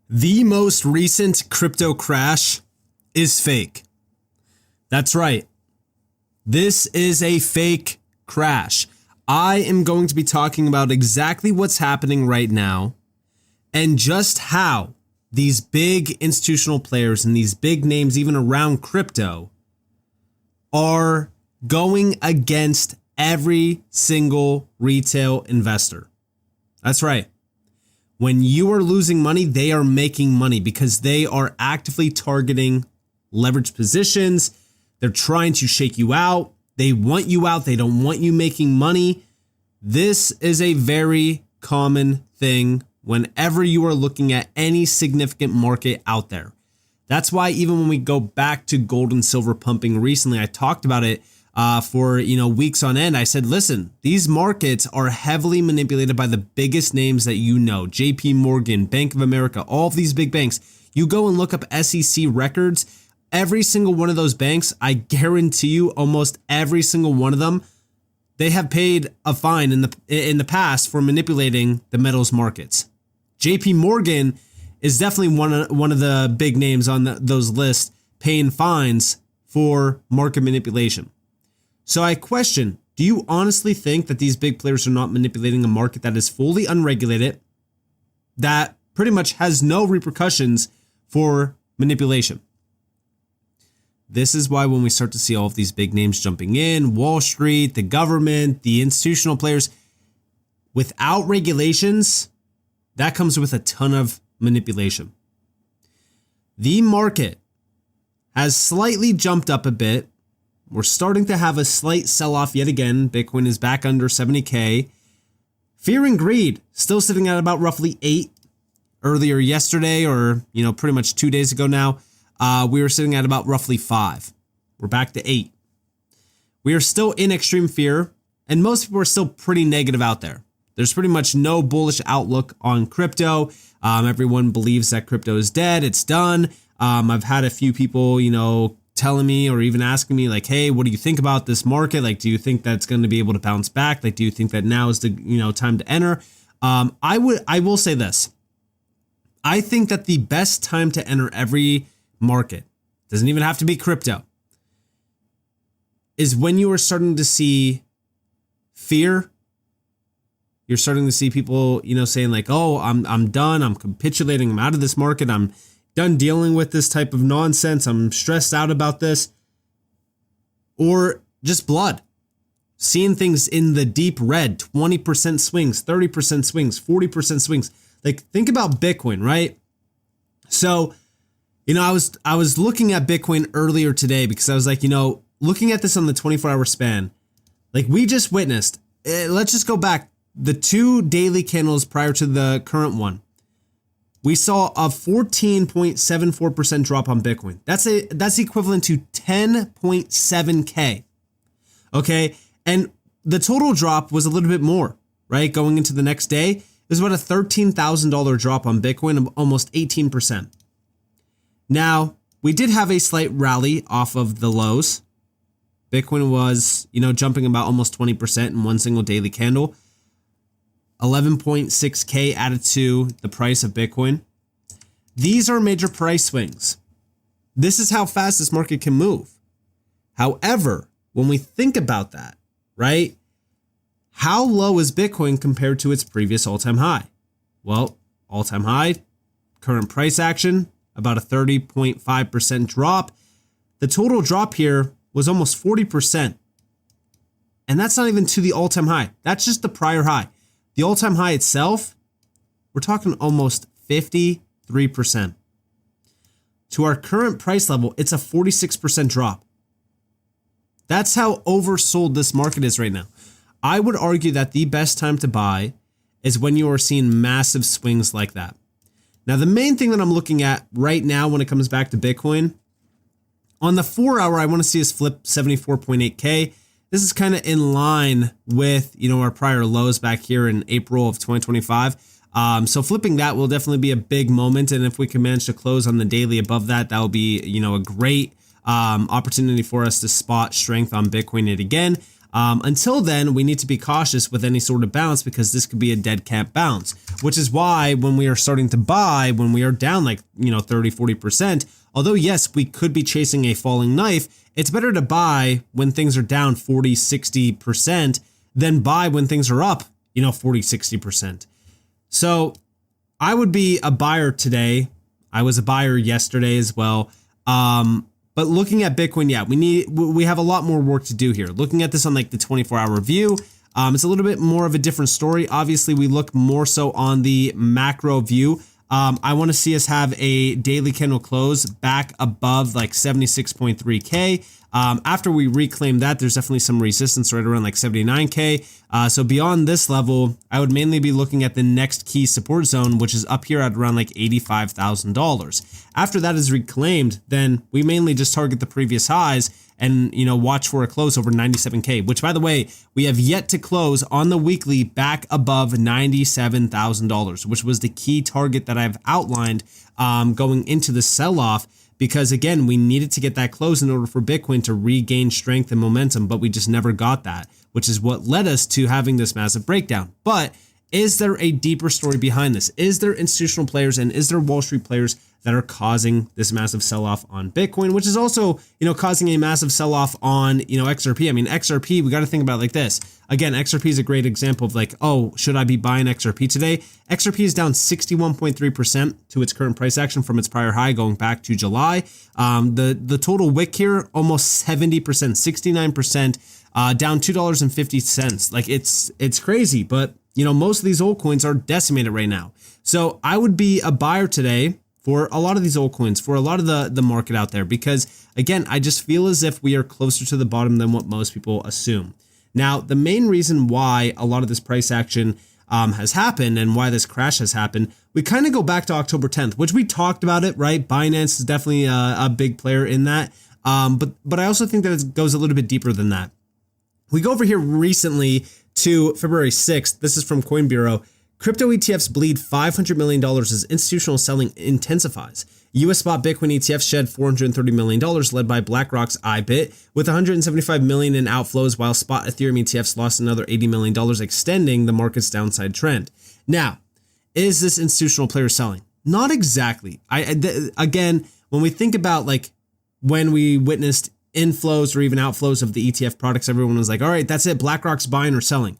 The most recent crypto crash is fake. That's right. This is a fake crash. I am going to be talking about exactly what's happening right now and just how these big institutional players and these big names, even around crypto, are going against every single retail investor. That's right. When you are losing money, they are making money because they are actively targeting leverage positions. They're trying to shake you out. They want you out. They don't want you making money. This is a very common thing whenever you are looking at any significant market out there. That's why even when we go back to gold and silver pumping recently, I talked about it for weeks on end. I said, listen, these markets are heavily manipulated by the biggest names that you know. JP Morgan, Bank of America, all of these big banks. You go and look up SEC records. Every single one of those banks, I guarantee you, almost every single one of them, they have paid a fine in the past for manipulating the metals markets. JP Morgan is definitely one of the big names on those lists paying fines for market manipulation. So I question, do you honestly think that these big players are not manipulating a market that is fully unregulated, that pretty much has no repercussions for manipulation? This is why when we start to see all of these big names jumping in, Wall Street, the government, the institutional players, without regulations, that comes with a ton of manipulation. The market has slightly jumped up a bit. We're starting to have a slight sell-off yet again. Bitcoin is back under 70K. Fear and greed still sitting at about roughly 8. Earlier yesterday, or pretty much 2 days ago now, we were sitting at about roughly 5. We're back to 8. We are still in extreme fear, and most people are still pretty negative out there. There's pretty much no bullish outlook on crypto. Everyone believes that crypto is dead. It's done. I've had a few people, telling me or even asking me like, hey, what do you think about this market? Like, do you think that's going to be able to bounce back? Like, do you think that now is the, time to enter? I will say this. I think that the best time to enter every market, doesn't even have to be crypto, is when you are starting to see fear. You're starting to see people, saying like, oh, I'm done. I'm capitulating. I'm out of this market. I'm done dealing with this type of nonsense. I'm stressed out about this. Or just blood. Seeing things in the deep red, 20% swings, 30% swings, 40% swings. Like, think about Bitcoin, right? So, I was looking at Bitcoin earlier today because I was like, looking at this on the 24-hour span, like we just witnessed, let's just go back the 2 daily candles prior to the current one. We saw a 14.74% drop on Bitcoin. That's equivalent to 10.7K. Okay. And the total drop was a little bit more, right? Going into the next day, it was about a $13,000 drop on Bitcoin of almost 18%. Now, we did have a slight rally off of the lows. Bitcoin was, jumping about almost 20% in one single daily candle. 11.6K added to the price of Bitcoin. These are major price swings. This is how fast this market can move. However, when we think about that, right? How low is Bitcoin compared to its previous all-time high? Well, all-time high, current price action, about a 30.5% drop. The total drop here was almost 40%. And that's not even to the all-time high. That's just the prior high. The all-time high itself, we're talking almost 53%. To our current price level, it's a 46% drop. That's how oversold this market is right now. I would argue that the best time to buy is when you are seeing massive swings like that. Now, the main thing that I'm looking at right now when it comes back to Bitcoin, on the 4-hour, I want to see us flip 74.8K. This is kind of in line with, our prior lows back here in April of 2025. So flipping that will definitely be a big moment. And if we can manage to close on the daily above that, that will be, a great opportunity for us to spot strength on Bitcoin yet again. Until then, we need to be cautious with any sort of bounce because this could be a dead cat bounce, which is why when we are starting to buy, when we are down like, 30, 40%, although yes, we could be chasing a falling knife, it's better to buy when things are down 40, 60% than buy when things are up, 40, 60%. So I would be a buyer today. I was a buyer yesterday as well. But looking at Bitcoin, yeah, we have a lot more work to do here. Looking at this on like the 24-hour view, it's a little bit more of a different story. Obviously, we look more so on the macro view. I want to see us have a daily candle close back above like 76.3K. After we reclaim that, there's definitely some resistance right around like 79K. So beyond this level, I would mainly be looking at the next key support zone, which is up here at around like $85,000. After that is reclaimed, then we mainly just target the previous highs and, watch for a close over 97K, which by the way, we have yet to close on the weekly back above $97,000, which was the key target that I've outlined going into the sell-off. Because again, we needed to get that close in order for Bitcoin to regain strength and momentum, but we just never got that, which is what led us to having this massive breakdown. But is there a deeper story behind this? Is there institutional players and is there Wall Street players that are causing this massive sell-off on Bitcoin, which is also, causing a massive sell-off on, XRP. I mean, XRP, we got to think about it like this. Again, XRP is a great example of like, oh, should I be buying XRP today? XRP is down 61.3% to its current price action from its prior high going back to July. The total wick here, almost 70%, 69%, down $2.50. Like it's crazy, but most of these altcoins are decimated right now. So I would be a buyer today for a lot of these altcoins, for a lot of the market out there, because again, I just feel as if we are closer to the bottom than what most people assume. Now, the main reason why a lot of this price action has happened and why this crash has happened, we kind of go back to October 10th, which we talked about it, right? Binance is definitely a big player in that. But I also think that it goes a little bit deeper than that. We go over here recently to February 6th. This is from Coin Bureau. Crypto ETFs bleed $500 million as institutional selling intensifies. US spot Bitcoin ETFs shed $430 million, led by BlackRock's IBIT, with $175 million in outflows, while spot Ethereum ETFs lost another $80 million, extending the market's downside trend. Now, is this institutional player selling? Not exactly. Again, when we think about like when we witnessed inflows or even outflows of the ETF products, everyone was like, all right, that's it. BlackRock's buying or selling.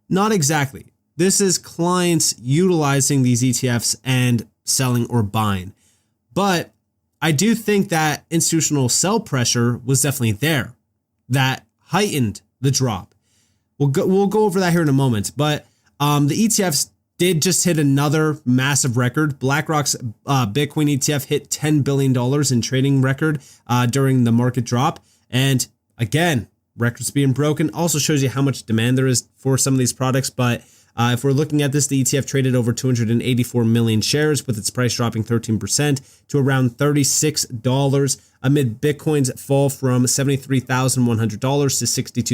Not exactly. This is clients utilizing these ETFs and selling or buying. But I do think that institutional sell pressure was definitely there. That heightened the drop. We'll go over that here in a moment. But the ETFs did just hit another massive record. BlackRock's Bitcoin ETF hit $10 billion in trading record during the market drop. And again, records being broken also shows you how much demand there is for some of these products. But if we're looking at this, the ETF traded over 284 million shares, with its price dropping 13% to around $36 amid Bitcoin's fall from $73,100 to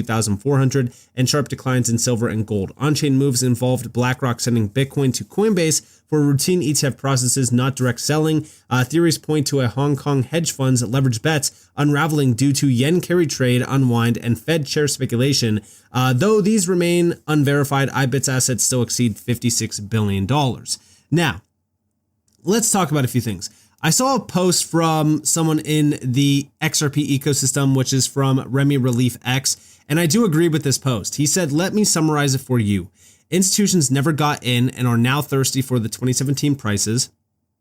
$62,400 and sharp declines in silver and gold. On-chain moves involved BlackRock sending Bitcoin to Coinbase for routine ETF processes, not direct selling. Theories point to a Hong Kong hedge fund's leveraged bets unraveling due to yen carry trade unwind and Fed chair speculation. Though these remain unverified, IBIT's assets still exceed $56 billion. Now, let's talk about a few things. I saw a post from someone in the XRP ecosystem, which is from Remy Relief X, and I do agree with this post. He said, let me summarize it for you. Institutions never got in and are now thirsty for the 2017 prices.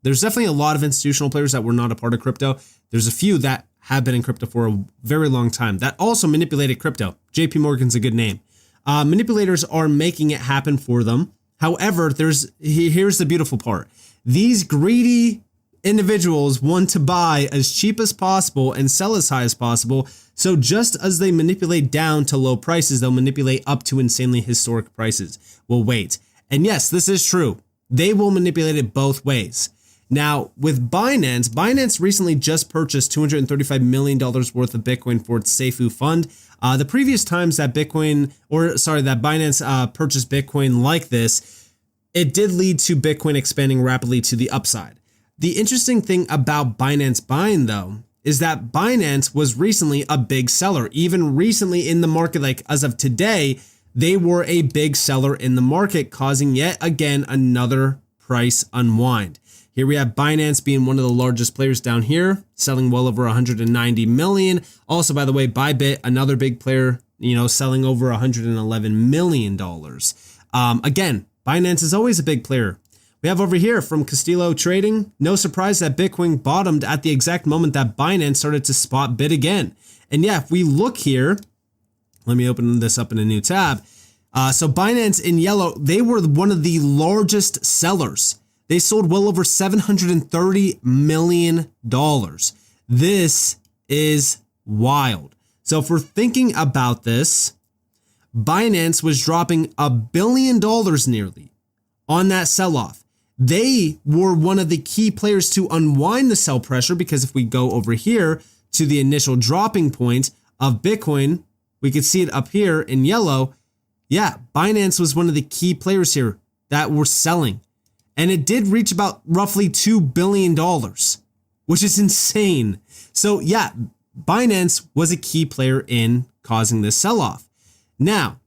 There's definitely a lot of institutional players that were not a part of crypto. There's a fehew that have been in crypto for a very long time that also manipulated crypto. JP Morgan's a good name. Manipulators are making it happen for them. However, here's the beautiful part. These greedy individuals want to buy as cheap as possible and sell as high as possible. So just as they manipulate down to low prices, they'll manipulate up to insanely historic prices. Well, wait. And yes, this is true. They will manipulate it both ways. Now, with Binance recently just purchased $235 million worth of Bitcoin for its Seifu fund. The previous times that Binance purchased Bitcoin like this, it did lead to Bitcoin expanding rapidly to the upside. The interesting thing about Binance buying, though, is that Binance was recently a big seller. Even recently in the market, like as of today, they were a big seller in the market, causing yet again another price unwind. Here we have Binance being one of the largest players down here, selling well over 190 million. Also, by the way, Bybit, another big player, selling over $111 million. Again, Binance is always a big player. We have over here from Castillo Trading, no surprise that Bitcoin bottomed at the exact moment that Binance started to spot bid again. And yeah, if we look here, let me open this up in a new tab. So Binance in yellow, they were one of the largest sellers. They sold well over $730 million. This is wild. So if we're thinking about this, Binance was dropping $1 billion nearly on that sell-off. They were one of the key players to unwind the sell pressure, because if we go over here to the initial dropping point of Bitcoin, we could see it up here in yellow. Yeah, Binance was one of the key players here that were selling. And it did reach about roughly $2 billion, which is insane. So yeah, Binance was a key player in causing this sell-off. Now,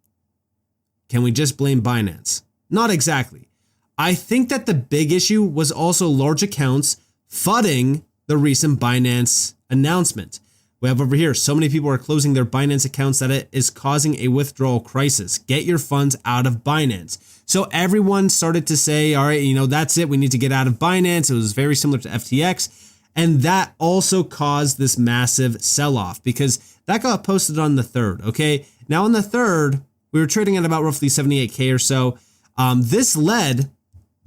can we just blame Binance? Not exactly. I think that the big issue was also large accounts fudding the recent Binance announcement. We have over here, so many people are closing their Binance accounts that it is causing a withdrawal crisis. Get your funds out of Binance. So everyone started to say, all right, that's it. We need to get out of Binance. It was very similar to FTX. And that also caused this massive sell-off, because that got posted on the 3rd. Okay. Now on the 3rd, we were trading at about roughly 78K or so. This led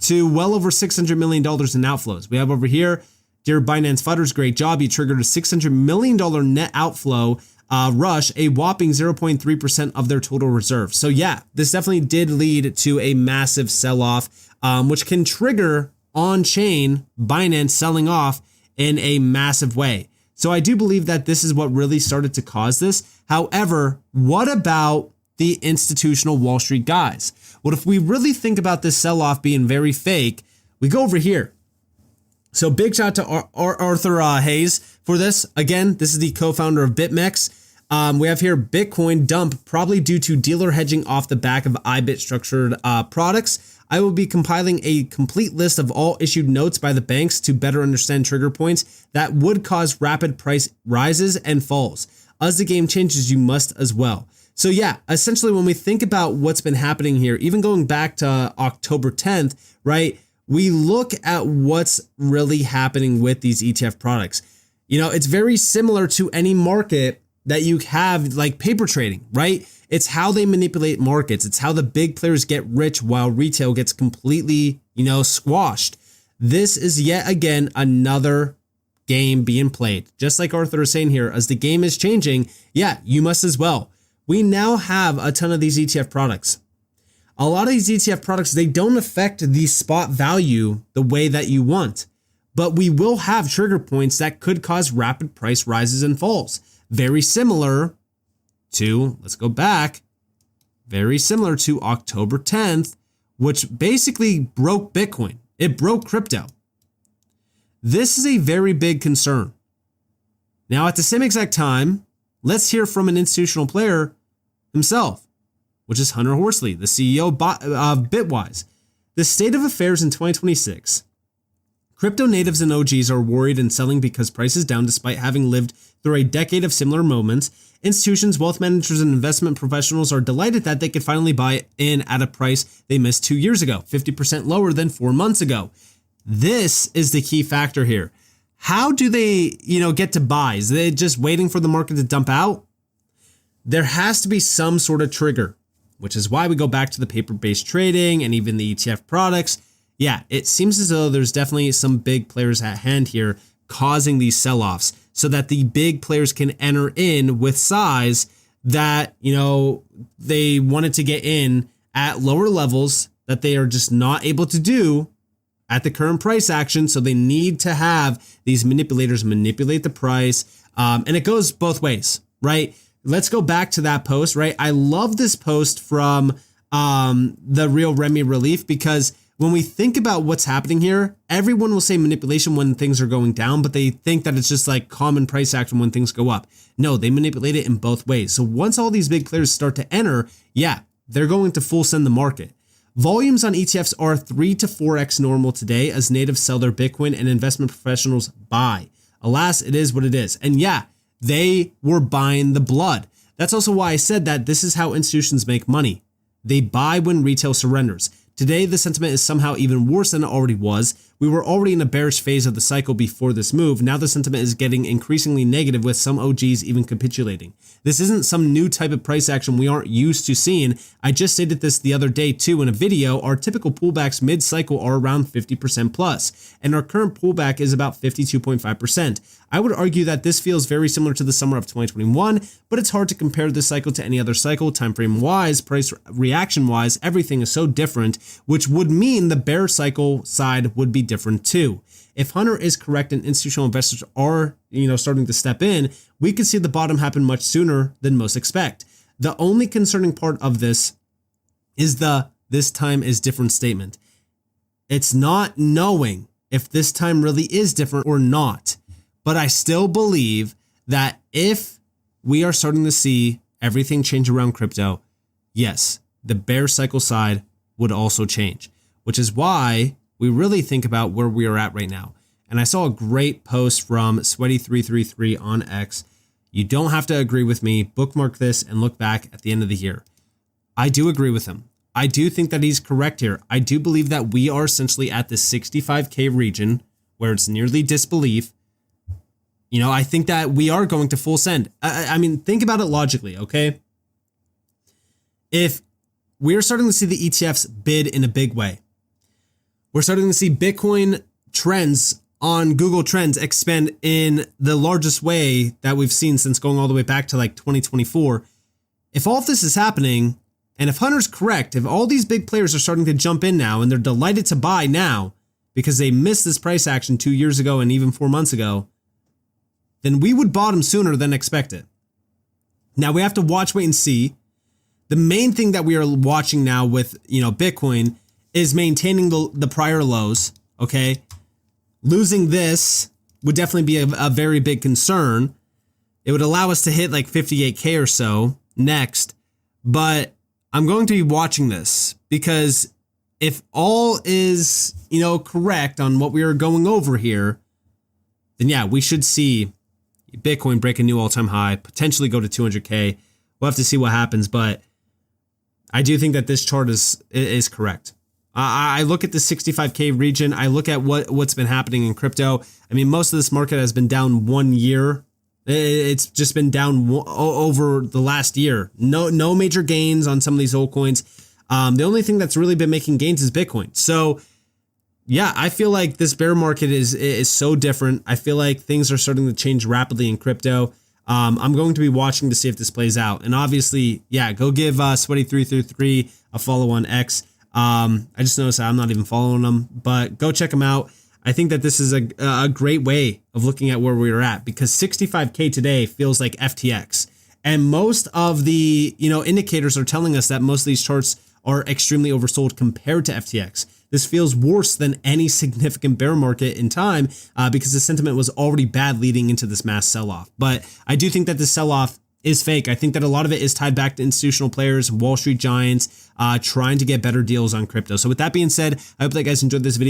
to well over $600 million in outflows. We have over here, dear Binance Fudders, great job. You triggered a $600 million net outflow rush, a whopping 0.3% of their total reserve. So yeah, this definitely did lead to a massive sell-off, which can trigger on-chain Binance selling off in a massive way. So I do believe that this is what really started to cause this. However, what about the institutional Wall Street guys? Well, if we really think about this sell-off being very fake, we go over here. So big shout out to Arthur Hayes for this. Again, this is the co-founder of BitMEX. We have here Bitcoin dump, probably due to dealer hedging off the back of IBIT structured products. I will be compiling a complete list of all issued notes by the banks to better understand trigger points that would cause rapid price rises and falls. As the game changes, you must as well. So yeah, essentially when we think about what's been happening here, even going back to October 10th, right, we look at what's really happening with these ETF products. It's very similar to any market that you have, like paper trading, right? It's how they manipulate markets. It's how the big players get rich while retail gets completely, squashed. This is yet again another game being played. Just like Arthur is saying here, as the game is changing, yeah, you must as well. We now have a ton of these ETF products. A lot of these ETF products, they don't affect the spot value the way that you want, but we will have trigger points that could cause rapid price rises and falls. Very similar to, let's go back, very similar to October 10th, which basically broke Bitcoin. It broke crypto. This is a very big concern. Now, at the same exact time, let's hear from an institutional player himself, which is Hunter Horsley, the CEO of Bitwise. The state of affairs in 2026. Crypto natives and OGs are worried and selling because price is down despite having lived through a decade of similar moments. Institutions, wealth managers, and investment professionals are delighted that they could finally buy in at a price they missed 2 years ago, 50% lower than 4 months ago. This is the key factor here. How do they, get to buy? Is they just waiting for the market to dump out? There has to be some sort of trigger, which is why we go back to the paper-based trading and even the ETF products. Yeah, it seems as though there's definitely some big players at hand here causing these sell-offs so that the big players can enter in with size that, they wanted to get in at lower levels that they are just not able to do at the current price action. So they need to have these manipulators manipulate the price. And it goes both ways, right? Let's go back to that post, right? I love this post from the Real Remy Relief, because when we think about what's happening here, everyone will say manipulation when things are going down, but they think that it's just like common price action when things go up. No, they manipulate it in both ways. So once all these big players start to enter, yeah, they're going to full send the market. Volumes on ETFs are 3 to 4x normal today as natives sell their Bitcoin and investment professionals buy. Alas, it is what it is. And yeah, they were buying the blood. That's also why I said that this is how institutions make money. They buy when retail surrenders. Today, the sentiment is somehow even worse than it already was. We were already in a bearish phase of the cycle before this move. Now the sentiment is getting increasingly negative with some OGs even capitulating. This isn't some new type of price action we aren't used to seeing. I just stated this the other day too in a video. Our typical pullbacks mid-cycle are around 50% plus, and our current pullback is about 52.5%. I would argue that this feels very similar to the summer of 2021, but it's hard to compare this cycle to any other cycle. Time frame wise, price reaction wise, everything is so different, which would mean the bear cycle side would be different too. If Hunter is correct and institutional investors are, starting to step in, we could see the bottom happen much sooner than most expect. The only concerning part of this is this time is different statement. It's not knowing if this time really is different or not. But I still believe that if we are starting to see everything change around crypto, yes, the bear cycle side would also change, which is why we really think about where we are at right now. And I saw a great post from Sweaty333 on X. You don't have to agree with me. Bookmark this and look back at the end of the year. I do agree with him. I do think that he's correct here. I do believe that we are essentially at the 65K region where it's nearly disbelief. I think that we are going to full send. I mean, think about it logically, okay? If we're starting to see the ETFs bid in a big way, we're starting to see Bitcoin trends on Google Trends expand in the largest way that we've seen since going all the way back to like 2024. If all of this is happening, and if Hunter's correct, if all these big players are starting to jump in now and they're delighted to buy now because they missed this price action 2 years ago and even 4 months ago, then we would bottom sooner than expected. Now we have to watch, wait, and see. The main thing that we are watching now with, Bitcoin is maintaining the prior lows, okay? Losing this would definitely be a very big concern. It would allow us to hit like 58K or so next, but I'm going to be watching this because if all is, correct on what we are going over here, then yeah, we should see Bitcoin break a new all-time high, potentially go to 200K. We'll have to see what happens, but I do think that this chart is correct. I look at the 65K region. I look at what's been happening in crypto. I mean, most of this market has been down 1 year. It's just been down over the last year. No major gains on some of these altcoins. The only thing that's really been making gains is Bitcoin. So yeah, I feel like this bear market is so different. I feel like things are starting to change rapidly in crypto. I'm going to be watching to see if this plays out. And obviously, yeah, go give Sweaty333 a follow on X. I just noticed that I'm not even following them, but go check them out. I think that this is a great way of looking at where we are at because 65K today feels like FTX. And most of the, indicators are telling us that most of these charts are extremely oversold compared to FTX. This feels worse than any significant bear market in time because the sentiment was already bad leading into this mass sell-off. But I do think that this sell-off is fake. I think that a lot of it is tied back to institutional players, Wall Street giants, trying to get better deals on crypto. So with that being said, I hope that you guys enjoyed this video.